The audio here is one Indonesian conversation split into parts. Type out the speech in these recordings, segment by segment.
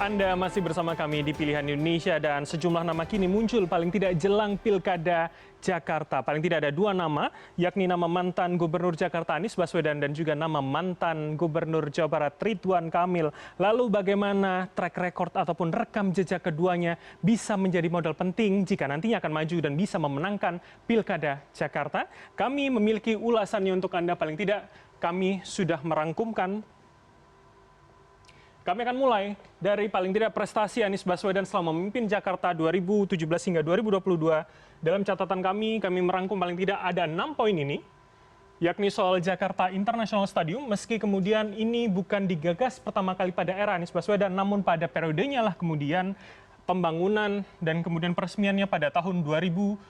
Anda masih bersama kami di Pilihan Indonesia dan sejumlah nama kini muncul paling tidak jelang Pilkada Jakarta. Paling tidak ada dua nama, yakni nama mantan Gubernur Jakarta Anies Baswedan dan juga nama mantan Gubernur Jawa Barat Ridwan Kamil. Lalu bagaimana track record ataupun rekam jejak keduanya bisa menjadi modal penting jika nantinya akan maju dan bisa memenangkan Pilkada Jakarta? Kami memiliki ulasannya untuk Anda, paling tidak kami sudah merangkumkan. Kami akan mulai dari paling tidak prestasi Anies Baswedan selama memimpin Jakarta 2017 hingga 2022. Dalam catatan kami merangkum paling tidak ada 6 poin ini, yakni soal Jakarta International Stadium, meski kemudian ini bukan digagas pertama kali pada era Anies Baswedan, namun pada periodenya lah kemudian pembangunan dan kemudian peresmiannya pada tahun 2022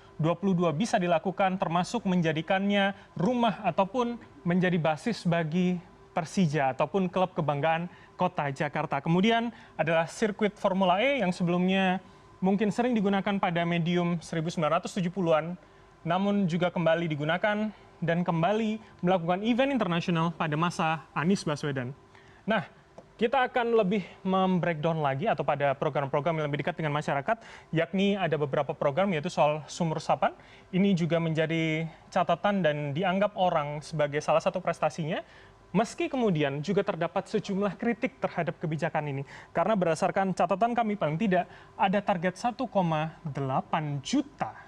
bisa dilakukan, termasuk menjadikannya rumah ataupun menjadi basis bagi Persija ataupun klub kebanggaan kota Jakarta. Kemudian adalah sirkuit Formula E yang sebelumnya mungkin sering digunakan pada medium 1970-an, namun juga kembali digunakan dan kembali melakukan event internasional pada masa Anies Baswedan. Nah, kita akan lebih membreakdown lagi atau pada program-program yang lebih dekat dengan masyarakat, yakni ada beberapa program yaitu soal sumur resapan. Ini juga menjadi catatan dan dianggap orang sebagai salah satu prestasinya, meski kemudian juga terdapat sejumlah kritik terhadap kebijakan ini. Karena berdasarkan catatan kami paling tidak ada target 1,8 juta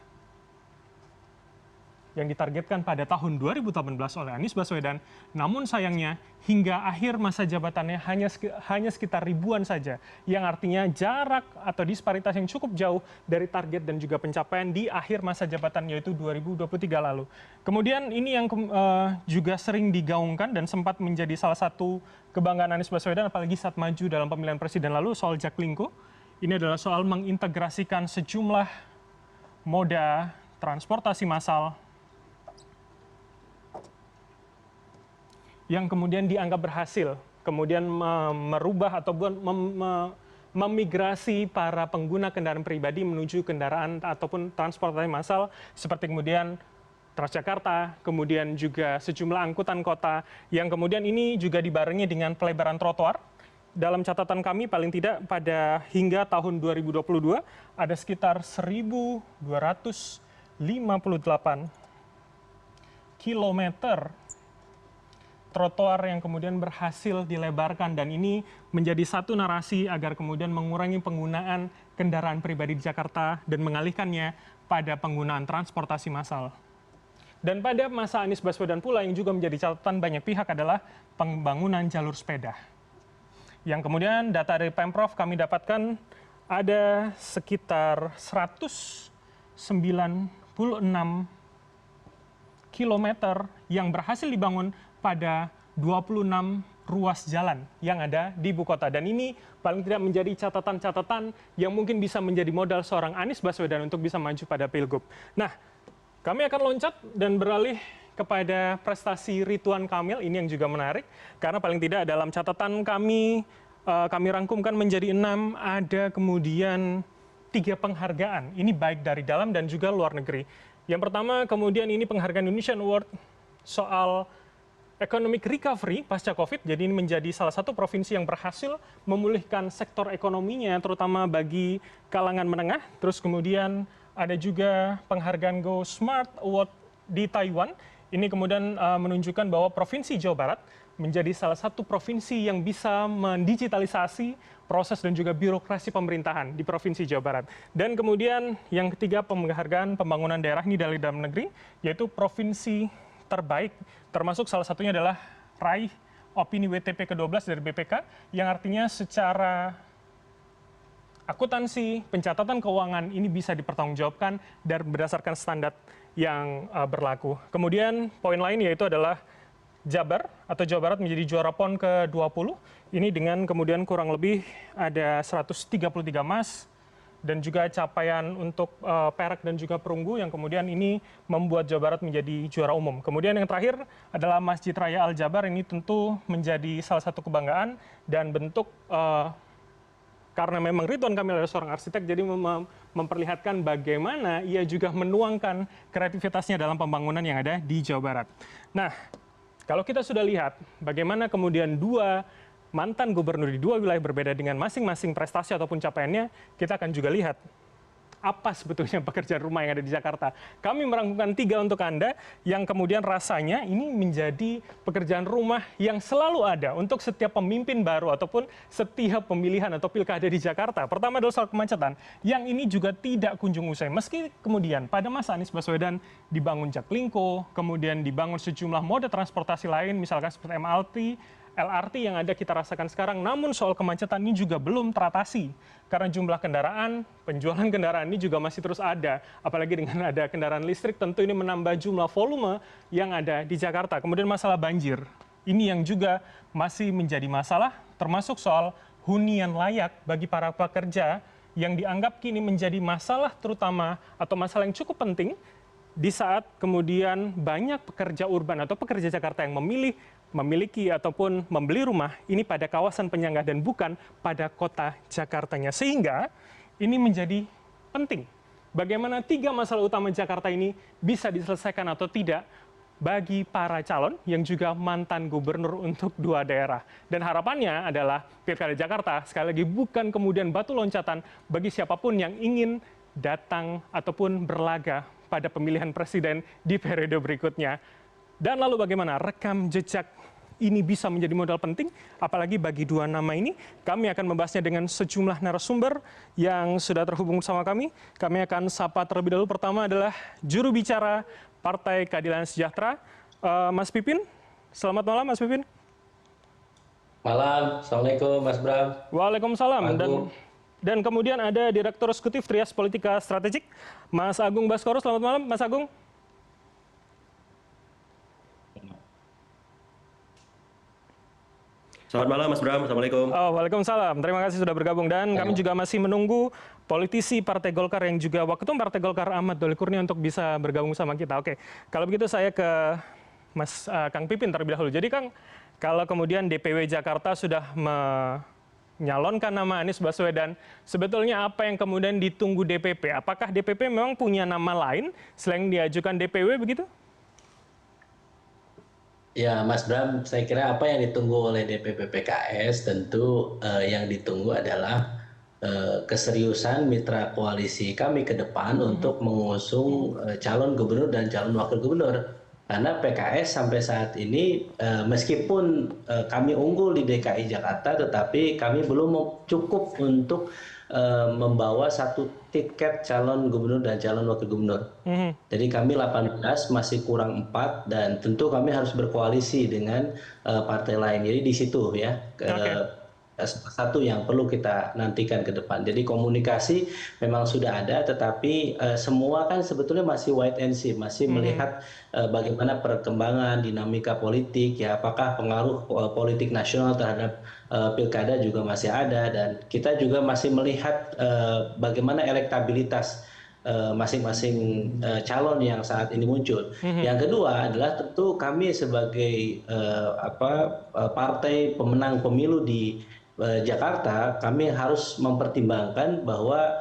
yang ditargetkan pada tahun 2018 oleh Anies Baswedan. Namun sayangnya hingga akhir masa jabatannya hanya sekitar ribuan saja, yang artinya jarak atau disparitas yang cukup jauh dari target dan juga pencapaian di akhir masa jabatan, yaitu 2023 lalu. Kemudian ini yang juga sering digaungkan dan sempat menjadi salah satu kebanggaan Anies Baswedan apalagi saat maju dalam pemilihan presiden lalu, soal Jaklingko. Ini adalah soal mengintegrasikan sejumlah moda transportasi massal yang kemudian dianggap berhasil, kemudian merubah ataupun memigrasi para pengguna kendaraan pribadi menuju kendaraan ataupun transportasi massal, seperti kemudian Transjakarta, kemudian juga sejumlah angkutan kota, yang kemudian ini juga dibarengi dengan pelebaran trotoar. Dalam catatan kami paling tidak pada hingga tahun 2022 ada sekitar 1.258 kilometer trotoar yang kemudian berhasil dilebarkan, dan ini menjadi satu narasi agar kemudian mengurangi penggunaan kendaraan pribadi di Jakarta dan mengalihkannya pada penggunaan transportasi massal. Dan pada masa Anies Baswedan pula yang juga menjadi catatan banyak pihak adalah pembangunan jalur sepeda. Yang kemudian data dari Pemprov kami dapatkan ada sekitar 196 kilometer yang berhasil dibangun pada 26 ruas jalan yang ada di ibu kota. Dan ini paling tidak menjadi catatan-catatan yang mungkin bisa menjadi modal seorang Anies Baswedan untuk bisa maju pada Pilgub. Nah, kami akan loncat dan beralih kepada prestasi Ridwan Kamil, ini yang juga menarik. Karena paling tidak dalam catatan kami rangkumkan menjadi 6, ada kemudian 3 penghargaan. Ini baik dari dalam dan juga luar negeri. Yang pertama kemudian ini penghargaan Indonesian Award soal Economic Recovery pasca COVID, jadi ini menjadi salah satu provinsi yang berhasil memulihkan sektor ekonominya, terutama bagi kalangan menengah. Terus kemudian ada juga penghargaan Go Smart Award di Taiwan. Ini kemudian menunjukkan bahwa Provinsi Jawa Barat menjadi salah satu provinsi yang bisa mendigitalisasi proses dan juga birokrasi pemerintahan di Provinsi Jawa Barat. Dan kemudian yang ketiga penghargaan pembangunan daerah ini dari dalam negeri, yaitu provinsi terbaik, termasuk salah satunya adalah raih opini WTP ke-12 dari BPK, yang artinya secara akuntansi, pencatatan keuangan ini bisa dipertanggungjawabkan dan berdasarkan standar yang berlaku. Kemudian poin lain yaitu adalah Jabar atau Jawa Barat menjadi juara PON ke-20, ini dengan kemudian kurang lebih ada 133 emas, dan juga capaian untuk perak dan juga perunggu yang kemudian ini membuat Jawa Barat menjadi juara umum. Kemudian yang terakhir adalah Masjid Raya Al Jabar, ini tentu menjadi salah satu kebanggaan dan bentuk karena memang Ridwan Kamil adalah seorang arsitek, jadi memperlihatkan bagaimana ia juga menuangkan kreativitasnya dalam pembangunan yang ada di Jawa Barat. Nah, kalau kita sudah lihat bagaimana kemudian dua mantan gubernur di dua wilayah berbeda dengan masing-masing prestasi ataupun capaiannya, kita akan juga lihat apa sebetulnya pekerjaan rumah yang ada di Jakarta. Kami merangkumkan 3 untuk Anda yang kemudian rasanya ini menjadi pekerjaan rumah yang selalu ada untuk setiap pemimpin baru ataupun setiap pemilihan atau pilkada di Jakarta. Pertama adalah soal kemacetan, yang ini juga tidak kunjung usai. Meski kemudian pada masa Anies Baswedan dibangun Jaklingko, kemudian dibangun sejumlah moda transportasi lain, misalkan seperti LRT yang ada kita rasakan sekarang, namun soal kemacetan ini juga belum teratasi karena jumlah kendaraan, penjualan kendaraan ini juga masih terus ada, apalagi dengan ada kendaraan listrik, tentu ini menambah jumlah volume yang ada di Jakarta. Kemudian masalah banjir, ini yang juga masih menjadi masalah, termasuk soal hunian layak bagi para pekerja yang dianggap kini menjadi masalah terutama atau masalah yang cukup penting di saat kemudian banyak pekerja urban atau pekerja Jakarta yang memiliki ataupun membeli rumah ini pada kawasan penyangga dan bukan pada kota Jakartanya. Sehingga ini menjadi penting bagaimana 3 masalah utama Jakarta ini bisa diselesaikan atau tidak bagi para calon yang juga mantan gubernur untuk 2 daerah. Dan harapannya adalah Pilkada Jakarta sekali lagi bukan kemudian batu loncatan bagi siapapun yang ingin datang ataupun berlaga pada pemilihan presiden di periode berikutnya. Dan lalu bagaimana rekam jejak ini bisa menjadi modal penting, apalagi bagi 2 nama ini. Kami akan membahasnya dengan sejumlah narasumber yang sudah terhubung bersama kami. Kami akan sapa terlebih dahulu. Pertama adalah juru bicara Partai Keadilan Sejahtera, Mas Pipin. Selamat malam, Mas Pipin. Malam, Assalamualaikum Mas Bram. Waalaikumsalam. Dan kemudian ada Direktur Eksekutif Trias Politika Strategik, Mas Agung Baskoro. Selamat malam, Mas Agung. Selamat malam Mas Bram, Assalamualaikum. Waalaikumsalam, terima kasih sudah bergabung. Dan kami juga masih menunggu politisi Partai Golkar yang juga Waketum Partai Golkar Ahmad Doli Kurnia untuk bisa bergabung sama kita. Oke, kalau begitu saya ke Mas Kang Pipin terlebih dahulu. Jadi Kang, kalau kemudian DPW Jakarta sudah menyalonkan nama Anies Baswedan, sebetulnya apa yang kemudian ditunggu DPP? Apakah DPP memang punya nama lain selain diajukan DPW begitu? Ya, Mas Bram, saya kira apa yang ditunggu oleh DPP PKS tentu yang ditunggu adalah keseriusan mitra koalisi kami ke depan untuk mengusung calon gubernur dan calon wakil gubernur. Karena PKS sampai saat ini meskipun kami unggul di DKI Jakarta, tetapi kami belum cukup untuk membawa satu tiket calon gubernur dan calon wakil gubernur. Jadi kami 18 masih kurang 4 dan tentu kami harus berkoalisi dengan partai lain. Jadi di situ ya satu yang perlu kita nantikan ke depan. Jadi komunikasi memang sudah ada, tetapi semua kan sebetulnya masih wait and see, masih melihat bagaimana perkembangan dinamika politik, ya apakah pengaruh politik nasional terhadap pilkada juga masih ada, dan kita juga masih melihat bagaimana elektabilitas masing-masing calon yang saat ini muncul. Yang kedua adalah tentu kami sebagai partai pemenang pemilu di Jakarta, kami harus mempertimbangkan bahwa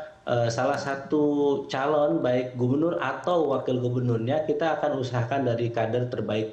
salah satu calon baik gubernur atau wakil gubernurnya kita akan usahakan dari kader terbaik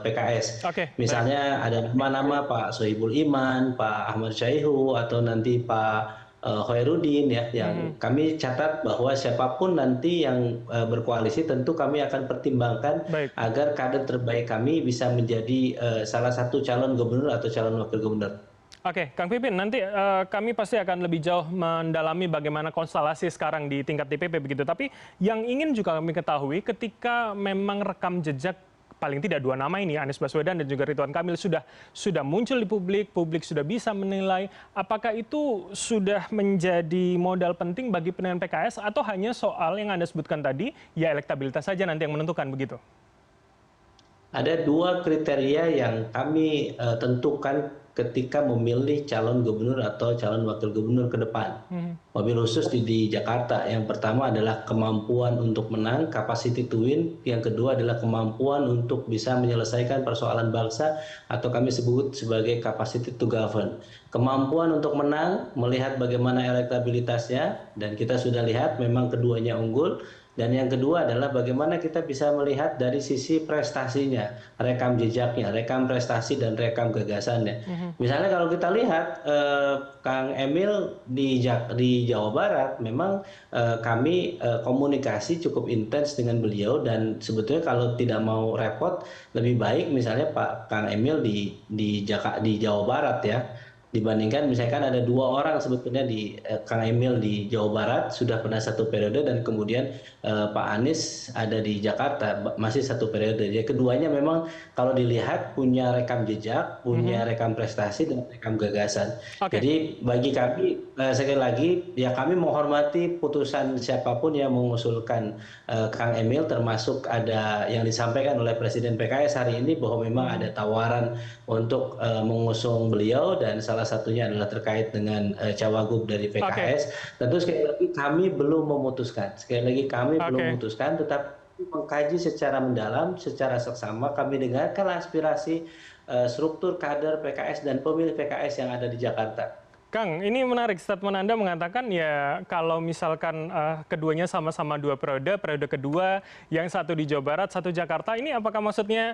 PKS. Misalnya ada nama-nama Pak Sohibul Iman, Pak Ahmad Syaihu, atau nanti Pak Khairuddin ya, yang kami catat bahwa siapapun nanti yang berkoalisi tentu kami akan pertimbangkan agar kader terbaik kami bisa menjadi salah satu calon gubernur atau calon wakil gubernur. Oke, Kang Pipin, nanti kami pasti akan lebih jauh mendalami bagaimana konstelasi sekarang di tingkat DPP begitu. Tapi yang ingin juga kami ketahui, ketika memang rekam jejak paling tidak 2 nama ini, Anies Baswedan dan juga Ridwan Kamil sudah muncul di publik sudah bisa menilai, apakah itu sudah menjadi modal penting bagi penilaian PKS atau hanya soal yang Anda sebutkan tadi, ya elektabilitas saja nanti yang menentukan begitu? Ada 2 kriteria yang kami tentukan ketika memilih calon gubernur atau calon wakil gubernur ke depan. Mobil khusus di Jakarta. Yang pertama adalah kemampuan untuk menang, capacity to win. Yang kedua adalah kemampuan untuk bisa menyelesaikan persoalan bangsa atau kami sebut sebagai capacity to govern. Kemampuan untuk menang, melihat bagaimana elektabilitasnya, dan kita sudah lihat memang keduanya unggul. Dan yang kedua adalah bagaimana kita bisa melihat dari sisi prestasinya, rekam jejaknya, rekam prestasi dan rekam gagasannya. Misalnya kalau kita lihat Kang Emil di Jawa Barat, memang kami komunikasi cukup intens dengan beliau, dan sebetulnya kalau tidak mau repot, lebih baik misalnya Pak Kang Emil di Jawa Barat ya, dibandingkan misalkan ada dua orang sebetulnya Kang Emil di Jawa Barat sudah pernah satu periode, dan kemudian Pak Anies ada di Jakarta masih satu periode. Jadi keduanya memang kalau dilihat punya rekam jejak, punya rekam prestasi dan rekam gagasan. Oke. Jadi bagi kami sekali lagi ya, kami menghormati putusan siapapun yang mengusulkan Kang Emil, termasuk ada yang disampaikan oleh Presiden PKS hari ini bahwa memang ada tawaran untuk mengusung beliau, dan salah satunya adalah terkait dengan cawagup dari PKS. Tentu sekali lagi kami belum memutuskan. Sekali lagi kami belum memutuskan, tetapi mengkaji secara mendalam, secara seksama, kami dengarkan aspirasi struktur kader PKS dan pemilih PKS yang ada di Jakarta. Kang, ini menarik statement Anda mengatakan ya kalau misalkan keduanya sama-sama 2 periode, periode kedua yang satu di Jawa Barat, satu Jakarta, ini apakah maksudnya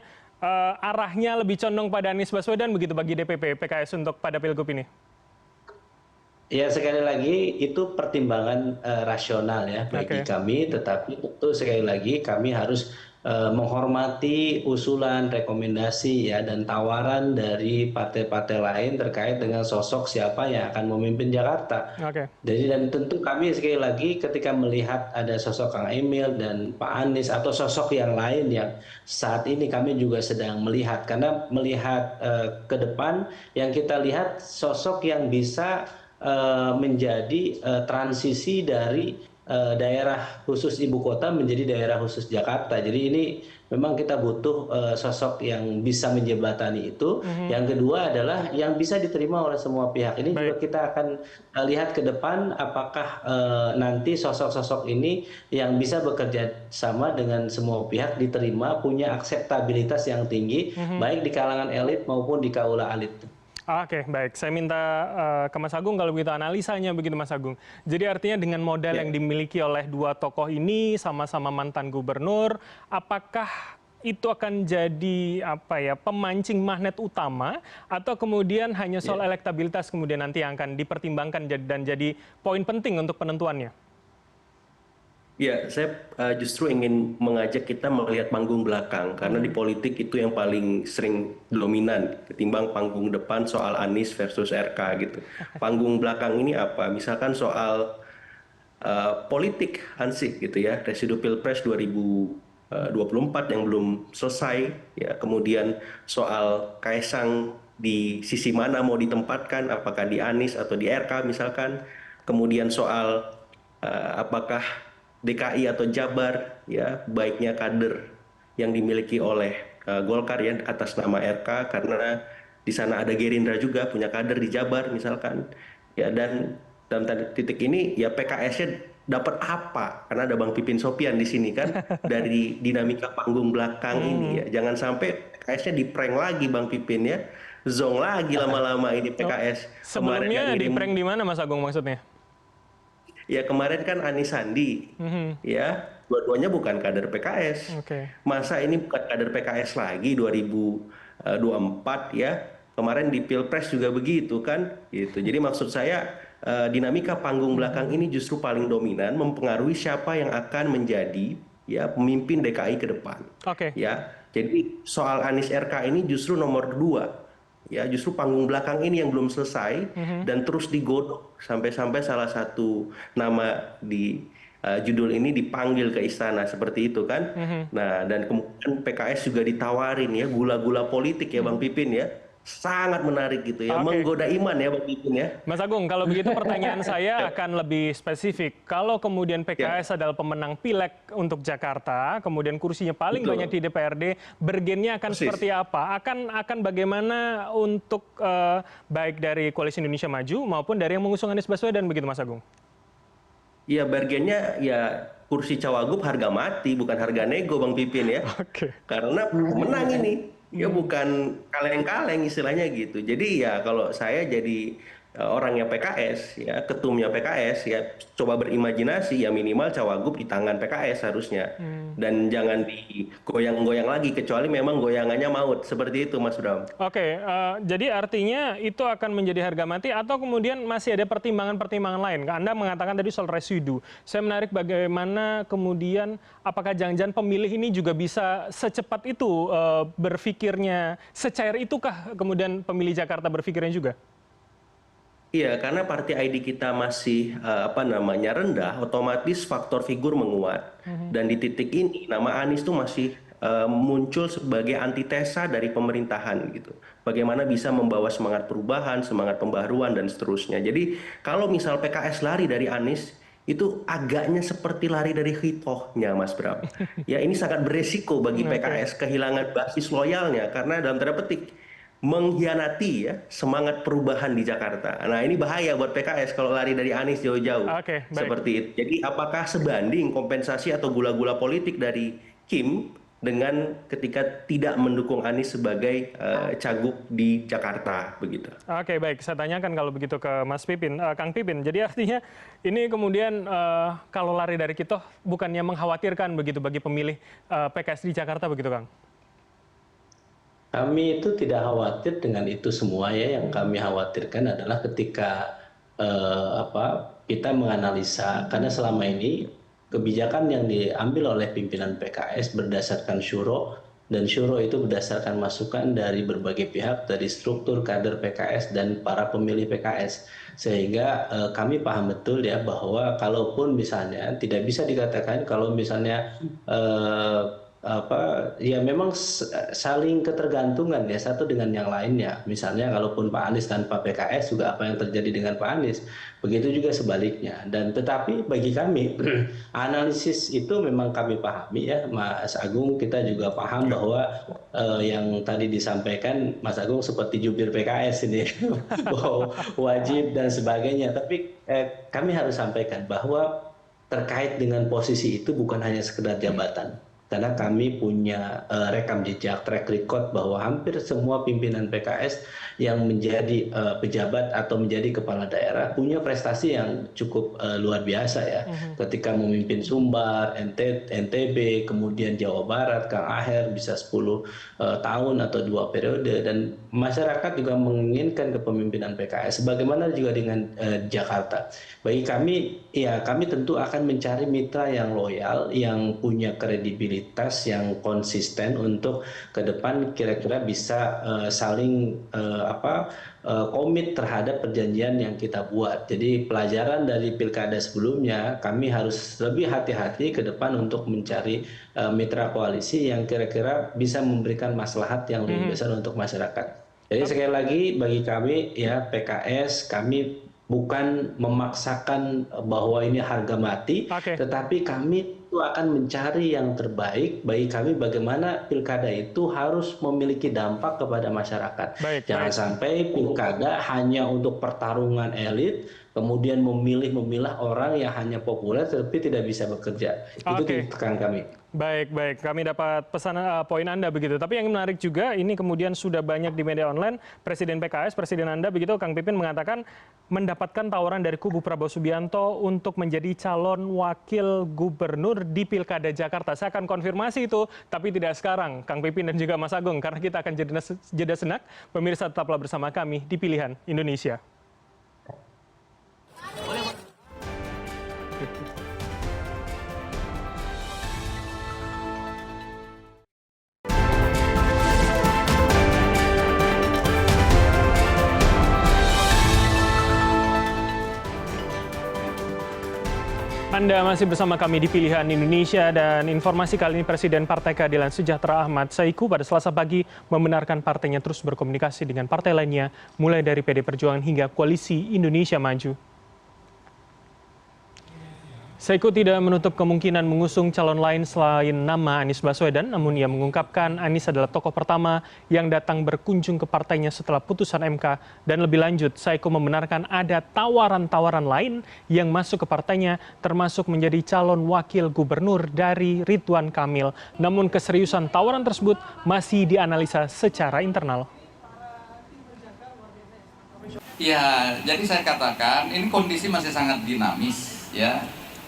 arahnya lebih condong pada Anies Baswedan begitu bagi DPP PKS untuk pada Pilgub ini? Ya, sekali lagi itu pertimbangan rasional ya bagi kami, tetapi tentu sekali lagi kami harus menghormati usulan, rekomendasi ya, dan tawaran dari partai-partai lain terkait dengan sosok siapa yang akan memimpin Jakarta. Jadi dan tentu kami sekali lagi ketika melihat ada sosok Kang Emil dan Pak Anies atau sosok yang lain yang saat ini kami juga sedang melihat, karena melihat ke depan yang kita lihat sosok yang bisa menjadi transisi dari daerah khusus ibu kota menjadi daerah khusus Jakarta. Jadi ini memang kita butuh sosok yang bisa menjembatani itu. Yang kedua adalah yang bisa diterima oleh semua pihak. Ini juga kita akan lihat ke depan apakah nanti sosok-sosok ini yang bisa bekerja sama dengan semua pihak diterima, punya akseptabilitas yang tinggi, baik di kalangan elit maupun di kaula elit. Oke, baik. Saya minta ke Mas Agung kalau begitu analisanya begitu Mas Agung. Jadi artinya dengan modal yang dimiliki oleh dua tokoh ini sama-sama mantan gubernur, apakah itu akan jadi pemancing magnet utama atau kemudian hanya soal elektabilitas kemudian nanti yang akan dipertimbangkan dan jadi poin penting untuk penentuannya? Ya, saya justru ingin mengajak kita melihat panggung belakang, karena di politik itu yang paling sering dominan ketimbang panggung depan soal Anies versus RK gitu. Panggung belakang ini apa? Misalkan soal politik ansih gitu ya, residu Pilpres 2024 yang belum selesai, ya, kemudian soal Kaisang di sisi mana mau ditempatkan, apakah di Anies atau di RK misalkan, kemudian soal apakah DKI atau Jabar, ya, baiknya kader yang dimiliki oleh Golkar ya atas nama RK, karena di sana ada Gerindra juga punya kader di Jabar misalkan, ya, dan dalam titik ini ya PKS-nya dapat apa? Karena ada Bang Pipin Sopian di sini kan dari dinamika panggung belakang ini ya, jangan sampai PKS-nya di-prank lagi Bang Pipin ya, zong lagi lama-lama ini PKS. Sebelumnya di-prank di mana Mas Agung maksudnya? Ya kemarin kan Anies Sandi, ya dua-duanya bukan kader PKS. Masa ini bukan kader PKS lagi 2024 ya. Kemarin di Pilpres juga begitu kan. Gitu. Jadi maksud saya dinamika panggung belakang ini justru paling dominan mempengaruhi siapa yang akan menjadi ya pemimpin DKI ke depan. Ya. Jadi soal Anies RK ini justru nomor 2. Ya, justru panggung belakang ini yang belum selesai dan terus digodok sampai salah satu nama di judul ini dipanggil ke istana seperti itu kan. Nah, dan kemudian PKS juga ditawarin ya gula-gula politik ya Bang Pipin ya. Sangat menarik gitu ya, menggoda iman ya Bang Pipin ya. Mas Agung, kalau begitu pertanyaan saya akan lebih spesifik. Kalau kemudian PKS adalah pemenang pileg untuk Jakarta, kemudian kursinya paling banyak di DPRD, bergennya akan seperti apa? Akan bagaimana untuk baik dari Koalisi Indonesia Maju maupun dari yang mengusung Anies Baswedan begitu Mas Agung? Iya, bergennya ya kursi cawagup harga mati, bukan harga nego Bang Pipin ya. Karena menang ini. Ya bukan kaleng-kaleng istilahnya gitu. Jadi ya kalau saya jadi orangnya PKS, ya ketumnya PKS, ya coba berimajinasi, ya minimal cawagup di tangan PKS harusnya, dan jangan digoyang-goyang lagi kecuali memang goyangannya maut, seperti itu Mas Bram. Oke, jadi artinya itu akan menjadi harga mati atau kemudian masih ada pertimbangan-pertimbangan lain? Anda mengatakan tadi soal residu. Saya menarik bagaimana kemudian apakah jangan-jangan pemilih ini juga bisa secepat itu berpikirnya, secair itukah kemudian pemilih Jakarta berpikirnya juga? Iya, karena party ID kita masih rendah, otomatis faktor figur menguat. Dan di titik ini nama Anies tuh masih muncul sebagai antitesa dari pemerintahan gitu. Bagaimana bisa membawa semangat perubahan, semangat pembaharuan dan seterusnya. Jadi kalau misal PKS lari dari Anies, itu agaknya seperti lari dari hitohnya Mas Bram. Ya ini sangat beresiko bagi PKS kehilangan basis loyalnya karena dalam tanda petik mengkhianati ya semangat perubahan di Jakarta. Nah ini bahaya buat PKS kalau lari dari Anies jauh-jauh. Oke, baik. Seperti itu. Jadi apakah sebanding kompensasi atau gula-gula politik dari Kim dengan ketika tidak mendukung Anies sebagai cagup di Jakarta begitu? Oke, baik. Saya tanyakan kalau begitu ke Mas Pipin, Kang Pipin. Jadi artinya ini kemudian kalau lari dari Kitoh bukannya mengkhawatirkan begitu bagi pemilih PKS di Jakarta begitu, Kang? Kami itu tidak khawatir dengan itu semua ya. Yang kami khawatirkan adalah ketika kita menganalisa, karena selama ini kebijakan yang diambil oleh pimpinan PKS berdasarkan syuro, dan syuro itu berdasarkan masukan dari berbagai pihak, dari struktur kader PKS dan para pemilih PKS. Sehingga kami paham betul ya bahwa kalaupun misalnya tidak bisa dikatakan kalau misalnya ya memang saling ketergantungan ya satu dengan yang lainnya. Misalnya kalaupun Pak Anies tanpa PKS juga apa yang terjadi dengan Pak Anies, begitu juga sebaliknya. Dan tetapi bagi kami analisis itu memang kami pahami ya Mas Agung, kita juga paham bahwa yang tadi disampaikan Mas Agung seperti jubir PKS ini bahwa wajib dan sebagainya. Tapi kami harus sampaikan bahwa terkait dengan posisi itu bukan hanya sekedar jabatan. Karena kami punya rekam jejak, track record bahwa hampir semua pimpinan PKS yang menjadi pejabat atau menjadi kepala daerah punya prestasi yang cukup luar biasa ya. Ketika memimpin Sumbar, NTB, kemudian Jawa Barat, Kang Aher bisa 10 tahun atau 2 periode. Dan masyarakat juga menginginkan kepemimpinan PKS. Bagaimana juga dengan Jakarta. Bagi kami, ya kami tentu akan mencari mitra yang loyal, yang punya kredibilitas, yang konsisten untuk ke depan kira-kira bisa saling komit terhadap perjanjian yang kita buat. Jadi pelajaran dari pilkada sebelumnya, kami harus lebih hati-hati ke depan untuk mencari mitra koalisi yang kira-kira bisa memberikan maslahat yang lebih besar untuk masyarakat. Jadi sekali lagi bagi kami ya PKS, kami bukan memaksakan bahwa ini harga mati, tetapi kami itu akan mencari yang terbaik bagi kami bagaimana pilkada itu harus memiliki dampak kepada masyarakat. Jangan sampai pilkada hanya untuk pertarungan elit, kemudian memilah orang yang hanya populer tapi tidak bisa bekerja. Itu tindakan kami. Baik, kami dapat pesan poin Anda begitu. Tapi yang menarik juga ini kemudian sudah banyak di media online, Presiden PKS, Presiden Anda begitu, Kang Pipin mengatakan mendapatkan tawaran dari kubu Prabowo Subianto untuk menjadi calon wakil gubernur di Pilkada Jakarta. Saya akan konfirmasi itu, tapi tidak sekarang, Kang Pipin dan juga Mas Agung, karena kita akan jeda senak. Pemirsa tetaplah bersama kami di Pilihan Indonesia. Anda masih bersama kami di Pilihan Indonesia dan informasi kali ini Presiden Partai Keadilan Sejahtera Ahmad Saiku pada Selasa pagi membenarkan partainya terus berkomunikasi dengan partai lainnya mulai dari PD Perjuangan hingga Koalisi Indonesia Maju. Saiku tidak menutup kemungkinan mengusung calon lain selain nama Anies Baswedan, namun ia mengungkapkan Anies adalah tokoh pertama yang datang berkunjung ke partainya setelah putusan MK. Dan lebih lanjut, Saiku membenarkan ada tawaran-tawaran lain yang masuk ke partainya, termasuk menjadi calon wakil gubernur dari Ridwan Kamil. Namun keseriusan tawaran tersebut masih dianalisa secara internal. Ya, jadi saya katakan ini kondisi masih sangat dinamis ya.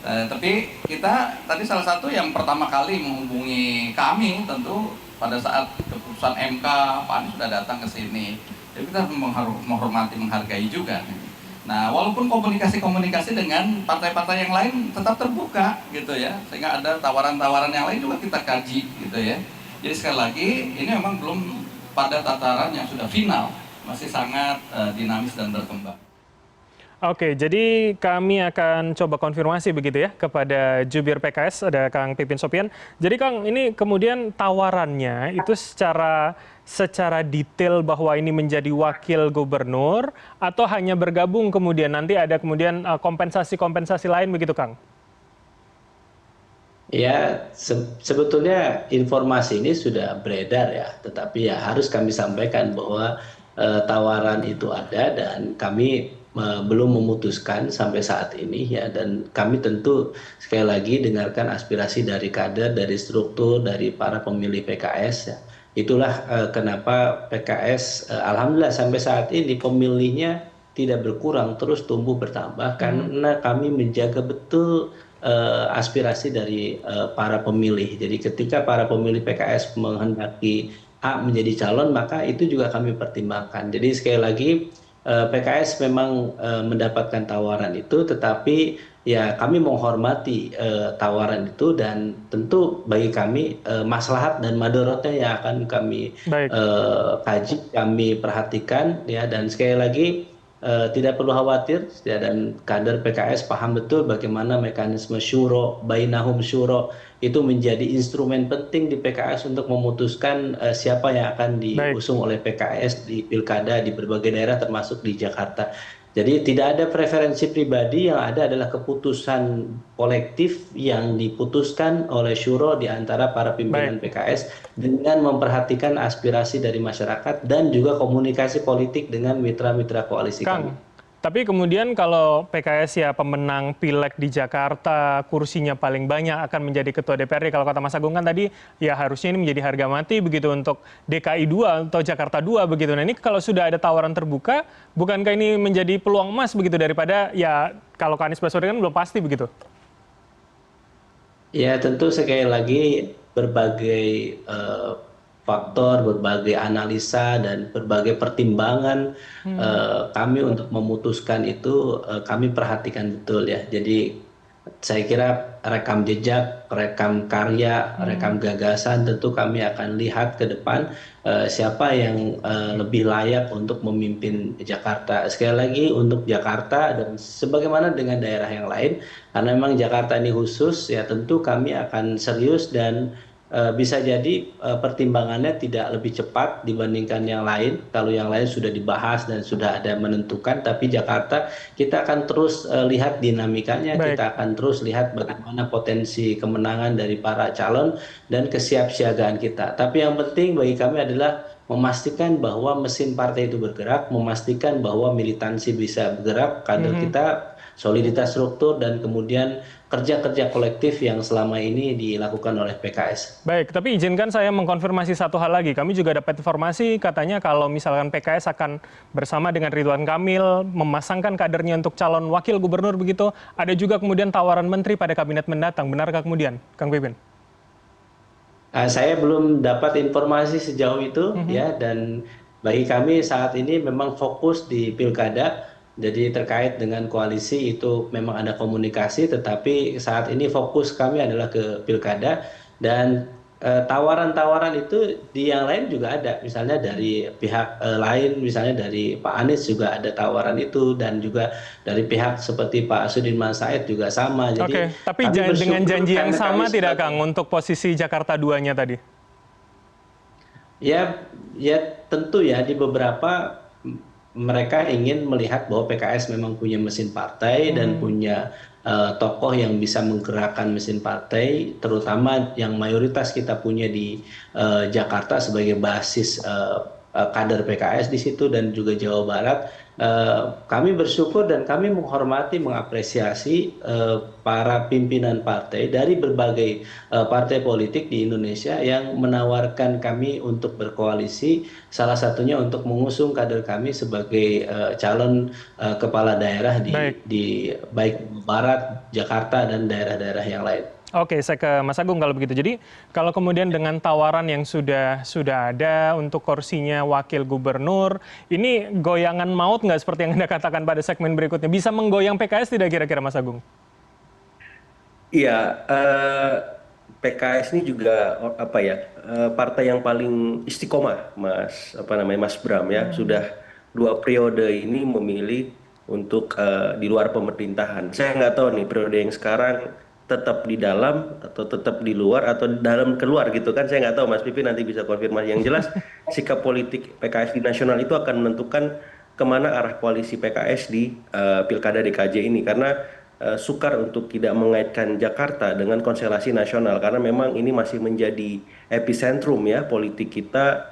Tapi kita tadi salah satu yang pertama kali menghubungi kami tentu pada saat keputusan MK, Pak Anies sudah datang ke sini. Jadi kita menghormati, menghargai juga. Nah, walaupun komunikasi-komunikasi dengan partai-partai yang lain tetap terbuka gitu ya, sehingga ada tawaran-tawaran yang lain juga kita kaji gitu ya. Jadi sekali lagi ini memang belum pada tataran yang sudah final, masih sangat dinamis dan berkembang. Oke, jadi kami akan coba konfirmasi begitu ya kepada jubir PKS, ada Kang Pipin Sopian. Jadi Kang, ini kemudian tawarannya itu secara detail bahwa ini menjadi wakil gubernur atau hanya bergabung kemudian nanti ada kemudian kompensasi-kompensasi lain begitu Kang? Ya, sebetulnya informasi ini sudah beredar ya, tetapi ya harus kami sampaikan bahwa tawaran itu ada dan kami belum memutuskan sampai saat ini ya, dan kami tentu sekali lagi dengarkan aspirasi dari kader, dari struktur, dari para pemilih PKS ya. Itulah kenapa PKS alhamdulillah sampai saat ini pemilihnya tidak berkurang, terus tumbuh bertambah karena kami menjaga betul aspirasi dari para pemilih. Jadi ketika para pemilih PKS menghendaki A menjadi calon, maka itu juga kami pertimbangkan. Jadi sekali lagi PKS memang mendapatkan tawaran itu, tetapi ya kami menghormati tawaran itu dan tentu bagi kami maslahat dan madorotnya yang akan kami kaji, kami perhatikan ya, dan sekali lagi tidak perlu khawatir ya, dan kader PKS paham betul bagaimana mekanisme syuro, bainahum syuro itu menjadi instrumen penting di PKS untuk memutuskan siapa yang akan diusung oleh PKS di pilkada di berbagai daerah termasuk di Jakarta. Jadi tidak ada preferensi pribadi, yang ada adalah keputusan kolektif yang diputuskan oleh syuro di antara para pimpinan PKS dengan memperhatikan aspirasi dari masyarakat dan juga komunikasi politik dengan mitra-mitra koalisi kami. Tapi kemudian kalau PKS ya pemenang pileg di Jakarta, kursinya paling banyak akan menjadi ketua DPRD. Kalau kata Mas Agung kan tadi, ya harusnya ini menjadi harga mati begitu untuk DKI 2 atau Jakarta 2 begitu. Nah ini kalau sudah ada tawaran terbuka, bukankah ini menjadi peluang emas begitu daripada ya kalau Anies Baswedan kan belum pasti begitu? Ya tentu sekali lagi berbagai faktor, berbagai analisa, dan berbagai pertimbangan kami untuk memutuskan itu kami perhatikan betul ya. Jadi saya kira rekam jejak, rekam karya, rekam gagasan tentu kami akan lihat ke depan siapa yang lebih layak untuk memimpin Jakarta. Sekali lagi untuk Jakarta dan sebagaimana dengan daerah yang lain, karena memang Jakarta ini khusus ya, tentu kami akan serius dan bisa jadi pertimbangannya tidak lebih cepat dibandingkan yang lain. Kalau yang lain sudah dibahas dan sudah ada menentukan, tapi Jakarta kita akan terus lihat dinamikanya, kita akan terus lihat bagaimana potensi kemenangan dari para calon dan kesiapsiagaan kita. Tapi yang penting bagi kami adalah memastikan bahwa mesin partai itu bergerak, memastikan bahwa militansi bisa bergerak, kader kita, soliditas struktur, dan kemudian kerja-kerja kolektif yang selama ini dilakukan oleh PKS. Baik, tapi izinkan saya mengkonfirmasi satu hal lagi. Kami juga dapat informasi katanya kalau misalkan PKS akan bersama dengan Ridwan Kamil memasangkan kadernya untuk calon wakil gubernur begitu. Ada juga kemudian tawaran menteri pada kabinet mendatang. Benarkah kemudian, Kang Pipin? Saya belum dapat informasi sejauh itu ya, dan bagi kami saat ini memang fokus di pilkada. Jadi terkait dengan koalisi itu memang ada komunikasi, tetapi saat ini fokus kami adalah ke pilkada, dan tawaran-tawaran itu di yang lain juga ada, misalnya dari pihak lain, misalnya dari Pak Anies juga ada tawaran itu, dan juga dari pihak seperti Pak Sudirman Said juga sama. Jadi tapi dengan janji yang sama tidak Kang untuk posisi Jakarta 2-nya tadi? Ya tentu ya, di beberapa mereka ingin melihat bahwa PKS memang punya mesin partai dan punya tokoh yang bisa menggerakkan mesin partai, terutama yang mayoritas kita punya di Jakarta sebagai basis kader PKS di situ dan juga Jawa Barat. Kami bersyukur dan kami menghormati, mengapresiasi para pimpinan partai dari berbagai partai politik di Indonesia yang menawarkan kami untuk berkoalisi, salah satunya untuk mengusung kader kami sebagai calon kepala daerah di baik Barat, Jakarta, dan daerah-daerah yang lain. Oke, saya ke Mas Agung kalau begitu. Jadi kalau kemudian dengan tawaran yang sudah ada untuk kursinya wakil gubernur, ini goyangan maut nggak seperti yang Anda katakan pada segmen berikutnya? Bisa menggoyang PKS tidak kira-kira Mas Agung? Iya, PKS ini juga partai yang paling istiqomah, Mas Bram ya. Sudah 2 periode ini memilih untuk di luar pemerintahan. Saya nggak tahu nih periode yang sekarang tetap di dalam atau tetap di luar atau dalam keluar gitu kan, saya nggak tahu. Mas Pipi nanti bisa konfirmasi. Yang jelas sikap politik PKS di nasional itu akan menentukan kemana arah koalisi PKS di Pilkada DKJ ini, karena sukar untuk tidak mengaitkan Jakarta dengan konstelasi nasional, karena memang ini masih menjadi epicentrum ya politik kita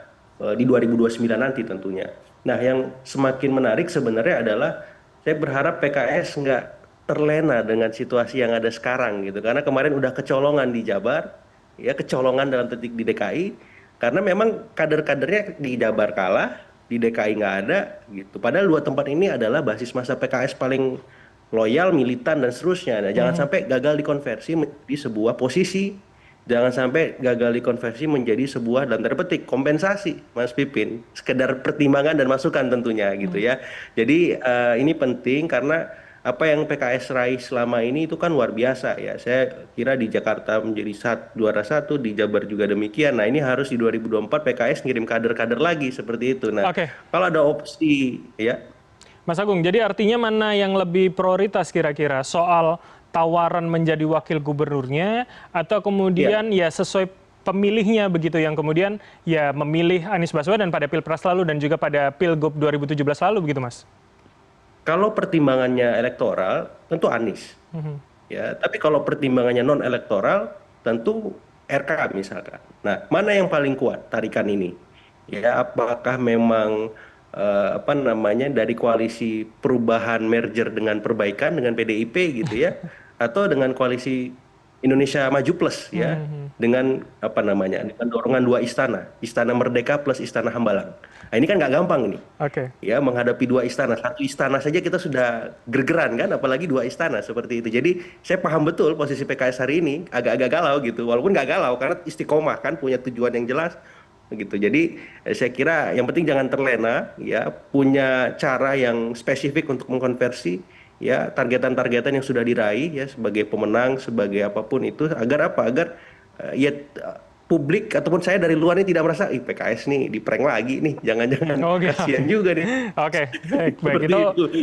di 2029 nanti tentunya. Nah, yang semakin menarik sebenarnya adalah saya berharap PKS nggak terlena dengan situasi yang ada sekarang gitu, karena kemarin udah kecolongan di Jabar ya, kecolongan dalam titik di DKI, karena memang kader-kadernya di Jabar kalah, di DKI nggak ada gitu, padahal 2 tempat ini adalah basis masa PKS paling loyal, militan, dan seterusnya. Nah, jangan sampai gagal dikonversi menjadi sebuah posisi, jangan sampai gagal dikonversi menjadi sebuah, dalam tanda petik, kompensasi, Mas Pipin, sekedar pertimbangan dan masukan tentunya gitu ya. Jadi ini penting karena apa yang PKS raih selama ini itu kan luar biasa ya. Saya kira di Jakarta menjadi juara 1, di Jabar juga demikian. Nah, ini harus di 2024 PKS ngirim kader-kader lagi seperti itu. Nah, kalau ada opsi ya. Mas Agung, jadi artinya mana yang lebih prioritas kira-kira? Soal tawaran menjadi wakil gubernurnya atau kemudian ya sesuai pemilihnya begitu yang kemudian ya memilih Anies Baswedan pada Pilpres lalu dan juga pada Pilgub 2017 lalu begitu, Mas? Kalau pertimbangannya elektoral, tentu Anies. Ya, tapi kalau pertimbangannya non elektoral, tentu RK misalkan. Nah, mana yang paling kuat tarikan ini? Ya, apakah memang dari koalisi perubahan merger dengan perbaikan dengan PDIP gitu ya, atau dengan koalisi Indonesia Maju Plus ya, dengan dengan dorongan 2 istana, Istana Merdeka plus Istana Hambalang. Nah, ini kan nggak gampang nih. Ya, menghadapi 2 istana, 1 istana saja kita sudah gergeran kan, apalagi 2 istana seperti itu. Jadi saya paham betul posisi PKS hari ini agak-agak galau gitu, walaupun nggak galau karena istiqomah kan, punya tujuan yang jelas gitu. Jadi saya kira yang penting jangan terlena ya, punya cara yang spesifik untuk mengkonversi ya targetan-targetan yang sudah diraih ya sebagai pemenang, sebagai apapun itu, agar ya publik ataupun saya dari luar ini tidak merasa PKS nih diprank lagi nih, jangan-jangan kasihan juga nih. Baik itu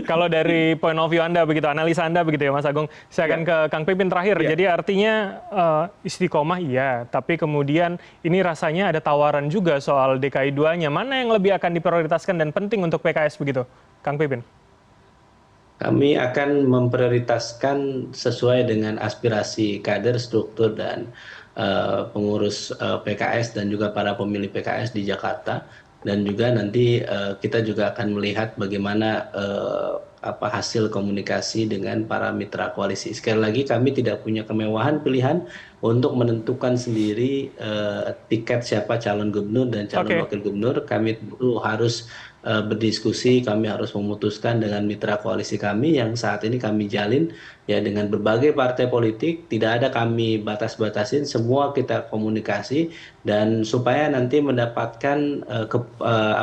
kalau dari point of view Anda begitu, analisa Anda begitu ya Mas Agung. Saya akan ke Kang Pipin terakhir. Jadi artinya istiqomah iya, tapi kemudian ini rasanya ada tawaran juga soal DKI 2-nya. Mana yang lebih akan diprioritaskan dan penting untuk PKS begitu, Kang Pipin? Kami akan memprioritaskan sesuai dengan aspirasi kader, struktur, dan pengurus PKS dan juga para pemilih PKS di Jakarta, dan juga nanti kita juga akan melihat bagaimana hasil komunikasi dengan para mitra koalisi. Sekali lagi kami tidak punya kemewahan pilihan untuk menentukan sendiri tiket siapa calon gubernur dan calon wakil gubernur. Kami tentu harus berdiskusi, kami harus memutuskan dengan mitra koalisi kami yang saat ini kami jalin ya dengan berbagai partai politik. Tidak ada kami batas-batasin, semua kita komunikasi dan supaya nanti mendapatkan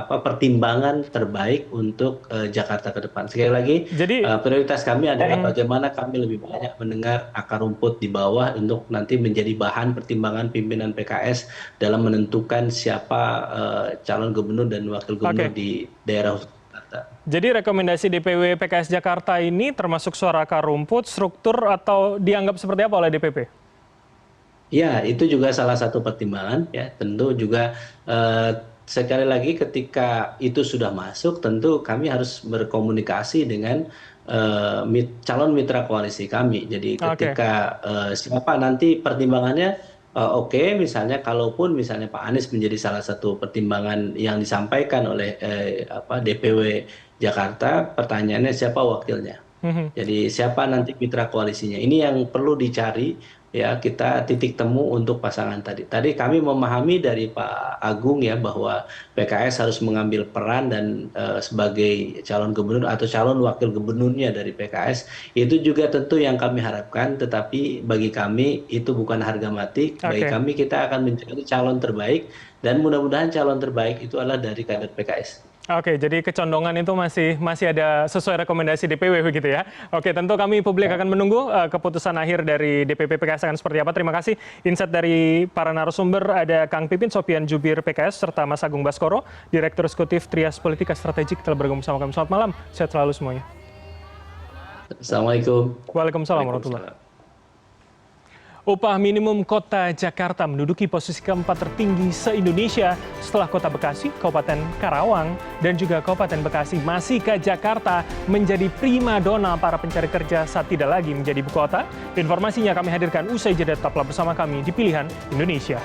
pertimbangan terbaik untuk Jakarta ke depan. Sekali lagi, prioritas kami adalah bagaimana kami lebih banyak mendengar akar rumput di bawah untuk nanti menjadi bahan pertimbangan pimpinan PKS dalam menentukan siapa calon gubernur dan wakil gubernur di daerah Jakarta. Jadi rekomendasi DPW PKS Jakarta ini termasuk suara akar rumput, struktur, atau dianggap seperti apa oleh DPP? Ya, itu juga salah satu pertimbangan ya. Tentu juga sekali lagi ketika itu sudah masuk, tentu kami harus berkomunikasi dengan calon mitra koalisi kami. Jadi ketika siapa nanti pertimbangannya oke, misalnya kalaupun misalnya Pak Anies menjadi salah satu pertimbangan yang disampaikan oleh DPW Jakarta, pertanyaannya siapa wakilnya? Jadi siapa nanti mitra koalisinya? Ini yang perlu dicari ya, kita titik temu untuk pasangan tadi. Tadi kami memahami dari Pak Agung ya bahwa PKS harus mengambil peran dan sebagai calon gubernur atau calon wakil gubernurnya dari PKS itu juga tentu yang kami harapkan. Tetapi bagi kami itu bukan harga mati. Bagi kami kita akan mencari calon terbaik dan mudah-mudahan calon terbaik itu adalah dari kader PKS. Oke, jadi kecondongan itu masih ada sesuai rekomendasi DPW begitu ya. Oke, tentu kami publik akan menunggu keputusan akhir dari DPP PKS akan seperti apa. Terima kasih insight dari para narasumber, ada Kang Pipin Sopyan Jubir PKS serta Mas Agung Baskoro, Direktur Eksekutif Trias Politika Strategik telah bergabung bersama kami. Selamat malam, sehat selalu semuanya. Assalamualaikum. Waalaikumsalam warahmatullahi wabarakatuh. Upah minimum kota Jakarta menduduki posisi keempat tertinggi se-Indonesia setelah kota Bekasi, Kabupaten Karawang, dan juga Kabupaten Bekasi. Masihkah Jakarta menjadi primadona para pencari kerja saat tidak lagi menjadi ibu kota? Informasinya kami hadirkan usai jeda, tetaplah bersama kami di Pilihan Indonesia.